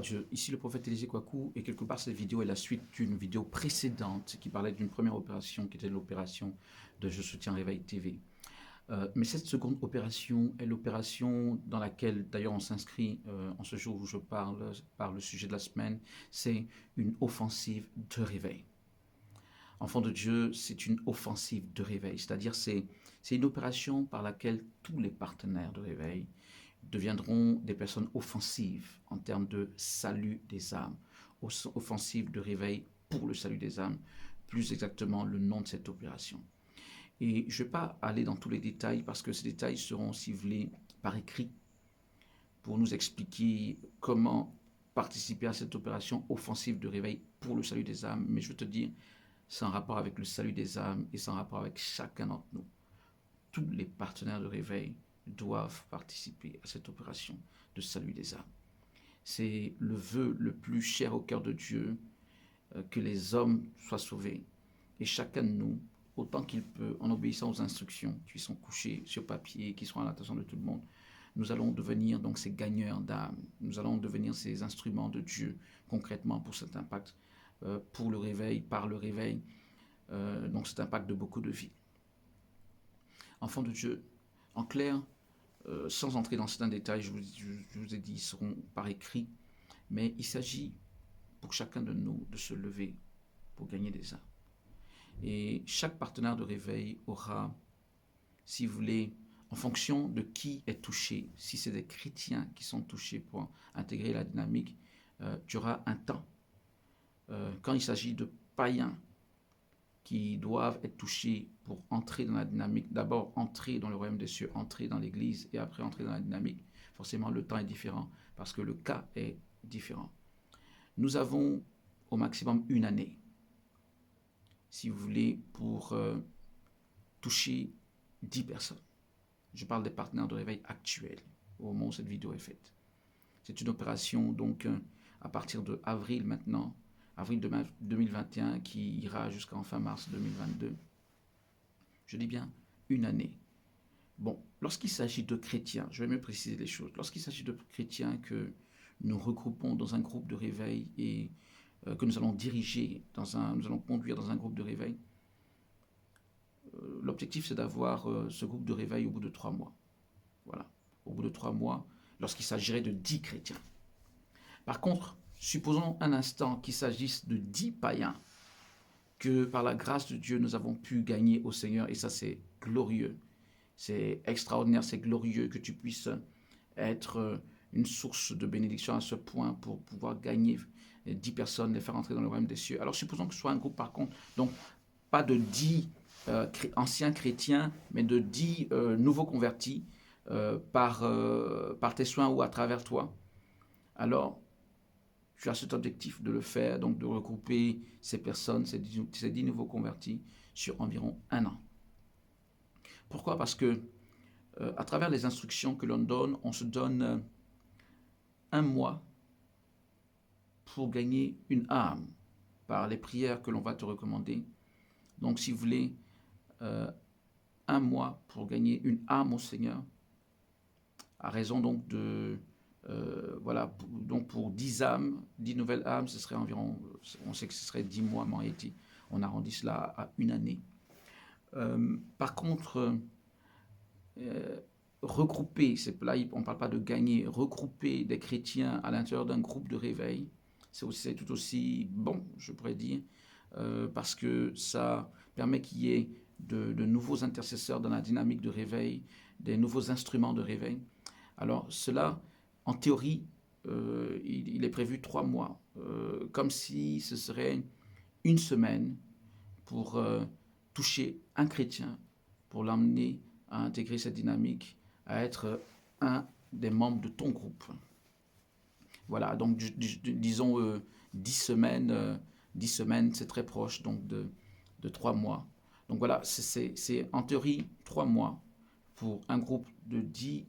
Dieu. Ici le prophète Élisée Kouakou, et quelque part cette vidéo est la suite d'une vidéo précédente qui parlait d'une première opération qui était l'opération de Je soutiens Réveil TV. Mais cette seconde opération est l'opération dans laquelle d'ailleurs on s'inscrit en ce jour où je parle par le sujet de la semaine, c'est une offensive de réveil. Enfant de Dieu, c'est une offensive de réveil, c'est-à-dire c'est une opération par laquelle tous les partenaires de réveil deviendront des personnes offensives en termes de salut des âmes, offensive de réveil pour le salut des âmes, plus exactement le nom de cette opération. Et je ne vais pas aller dans tous les détails parce que ces détails seront ciblés par écrit pour nous expliquer comment participer à cette opération offensive de réveil pour le salut des âmes. Mais je veux te dire, c'est en rapport avec le salut des âmes et c'est en rapport avec chacun d'entre nous. Tous les partenaires de réveil doivent participer à cette opération de salut des âmes. C'est le vœu le plus cher au cœur de Dieu, que les hommes soient sauvés. Et chacun de nous, autant qu'il peut, en obéissant aux instructions qui sont couchées sur papier, qui seront à l'attention de tout le monde, nous allons devenir donc ces gagneurs d'âme. Nous allons devenir ces instruments de Dieu, concrètement, pour cet impact, pour le réveil, par le réveil, donc cet impact de beaucoup de vies. Enfants de Dieu, en clair, sans entrer dans certains détails, je vous ai dit, ils seront par écrit, mais il s'agit pour chacun de nous de se lever pour gagner des âmes. Et chaque partenaire de réveil aura, si vous voulez, en fonction de qui est touché, si c'est des chrétiens qui sont touchés pour intégrer la dynamique, tu auras un temps. Quand il s'agit de païens qui doivent être touchés pour entrer dans la dynamique, d'abord entrer dans le royaume des cieux, entrer dans l'église et après entrer dans la dynamique, forcément le temps est différent parce que le cas est différent. Nous avons au maximum une année, si vous voulez, pour toucher 10 personnes. Je parle des partenaires de réveil actuels au moment où cette vidéo est faite. C'est une opération donc à partir de avril maintenant, avril 2021 qui ira jusqu'en fin mars 2022. Je dis bien une année. Bon, lorsqu'il s'agit de chrétiens, je vais mieux préciser les choses, lorsqu'il s'agit de chrétiens que nous regroupons dans un groupe de réveil et que nous allons diriger, nous allons conduire dans un groupe de réveil, l'objectif c'est d'avoir ce groupe de réveil au bout de 3 mois. Voilà, au bout de 3 mois, lorsqu'il s'agirait de 10 chrétiens. Par contre, supposons un instant qu'il s'agisse de 10 païens que par la grâce de Dieu nous avons pu gagner au Seigneur, et ça c'est glorieux, c'est extraordinaire, c'est glorieux que tu puisses être une source de bénédiction à ce point pour pouvoir gagner 10 personnes, les faire entrer dans le royaume des cieux. Alors supposons que ce soit un groupe par contre, donc pas de 10 anciens chrétiens, mais de 10 nouveaux convertis par tes soins ou à travers toi. Alors, tu as cet objectif de le faire, donc de regrouper ces personnes, ces 10 nouveaux convertis, sur environ 1 an. Pourquoi? Parce que à travers les instructions que l'on donne, on se donne 1 mois pour gagner une âme par les prières que l'on va te recommander. Donc, si vous voulez, 1 mois pour gagner une âme au Seigneur, à raison donc de... voilà, donc pour 10 âmes, 10 nouvelles âmes, ce serait environ, on sait que ce serait 10 mois, mais en réalité, on arrondit cela à une année. Par contre, regrouper, là on ne parle pas de gagner, regrouper des chrétiens à l'intérieur d'un groupe de réveil, c'est tout aussi bon, je pourrais dire, parce que ça permet qu'il y ait de nouveaux intercesseurs dans la dynamique de réveil, des nouveaux instruments de réveil. Alors cela, en théorie, il est prévu 3 mois, comme si ce serait une semaine pour toucher un chrétien, pour l'emmener à intégrer cette dynamique, à être un des membres de ton groupe. Voilà, donc disons 10 semaines, 10 semaines, c'est très proche donc de 3 mois. Donc voilà, c'est en théorie 3 mois pour un groupe de 10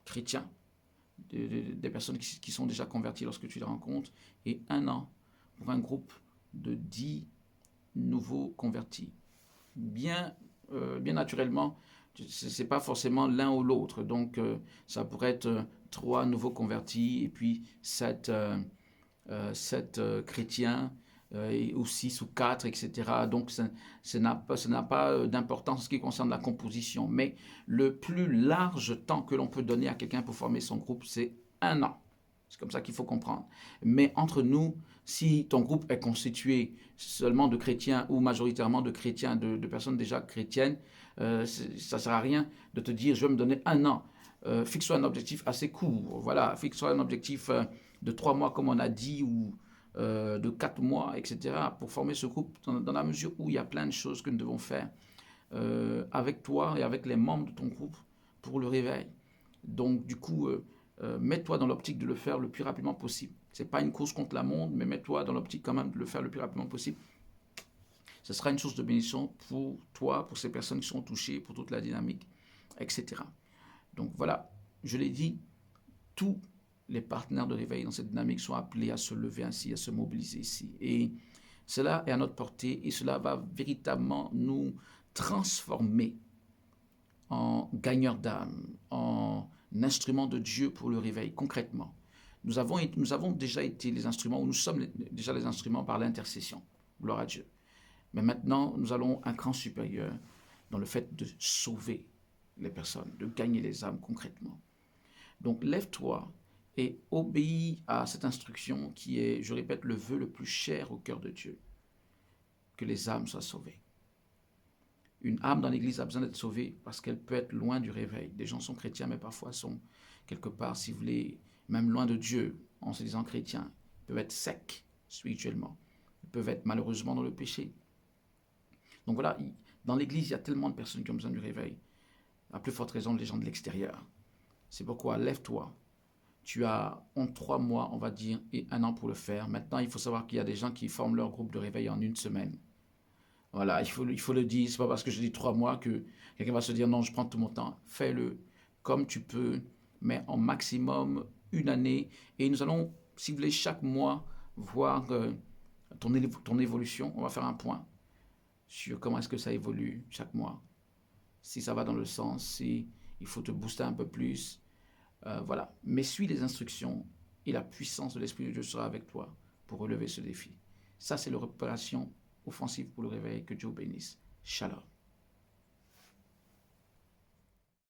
chrétiens, des personnes qui sont déjà converties lorsque tu les rencontres, et 1 an pour un groupe de 10 nouveaux convertis. Bien naturellement, Ce n'est pas forcément l'un ou l'autre. Donc, ça pourrait être 3 nouveaux convertis et puis 7 chrétiens, ou 6 ou 4, etc. Donc, ça n'a pas d'importance en ce qui concerne la composition. Mais le plus large temps que l'on peut donner à quelqu'un pour former son groupe, c'est 1 an. C'est comme ça qu'il faut comprendre. Mais entre nous, si ton groupe est constitué seulement de chrétiens ou majoritairement de chrétiens, de personnes déjà chrétiennes, ça ne sert à rien de te dire je vais me donner 1 an. Fixe-toi un objectif assez court. Voilà, fixe-toi un objectif de 3 mois comme on a dit, ou de 4 mois, etc. pour former ce groupe dans la mesure où il y a plein de choses que nous devons faire avec toi et avec les membres de ton groupe pour le réveil. Donc du coup, mets-toi dans l'optique de le faire le plus rapidement possible. Ce n'est pas une course contre la montre, mais mets-toi dans l'optique quand même de le faire le plus rapidement possible. Ce sera une source de bénédiction pour toi, pour ces personnes qui sont touchées, pour toute la dynamique, etc. Donc voilà, je l'ai dit, tous les partenaires de réveil dans cette dynamique sont appelés à se lever ainsi, à se mobiliser ici. Et cela est à notre portée et cela va véritablement nous transformer en gagneurs d'âme, en instruments de Dieu pour le réveil, concrètement. Nous avons déjà été les instruments, ou nous sommes déjà les instruments par l'intercession. Gloire à Dieu. Mais maintenant, nous allons un cran supérieur dans le fait de sauver les personnes, de gagner les âmes concrètement. Donc lève-toi et obéis à cette instruction qui est, je répète, le vœu le plus cher au cœur de Dieu, que les âmes soient sauvées. Une âme dans l'église a besoin d'être sauvée parce qu'elle peut être loin du réveil. Des gens sont chrétiens, mais parfois sont quelque part, si vous voulez, même loin de Dieu, en se disant chrétiens. Ils peuvent être secs spirituellement. Ils peuvent être malheureusement dans le péché. Donc voilà, dans l'église, il y a tellement de personnes qui ont besoin du réveil. À plus forte raison, les gens de l'extérieur. C'est pourquoi lève-toi. Tu as en 3 mois, on va dire, et 1 an pour le faire. Maintenant, il faut savoir qu'il y a des gens qui forment leur groupe de réveil en 1 semaine. Voilà, il faut le dire. C'est pas parce que je dis 3 mois que quelqu'un va se dire non, je prends tout mon temps. Fais-le comme tu peux, mais en maximum 1 année. Et nous allons, si vous voulez, chaque mois voir ton évolution. On va faire un point sur comment est-ce que ça évolue chaque mois. Si ça va dans le sens, si il faut te booster un peu plus. Voilà. Mais suis les instructions et la puissance de l'Esprit de Dieu sera avec toi pour relever ce défi. Ça, c'est l'opération offensive pour le réveil. Que Dieu bénisse. Shalom.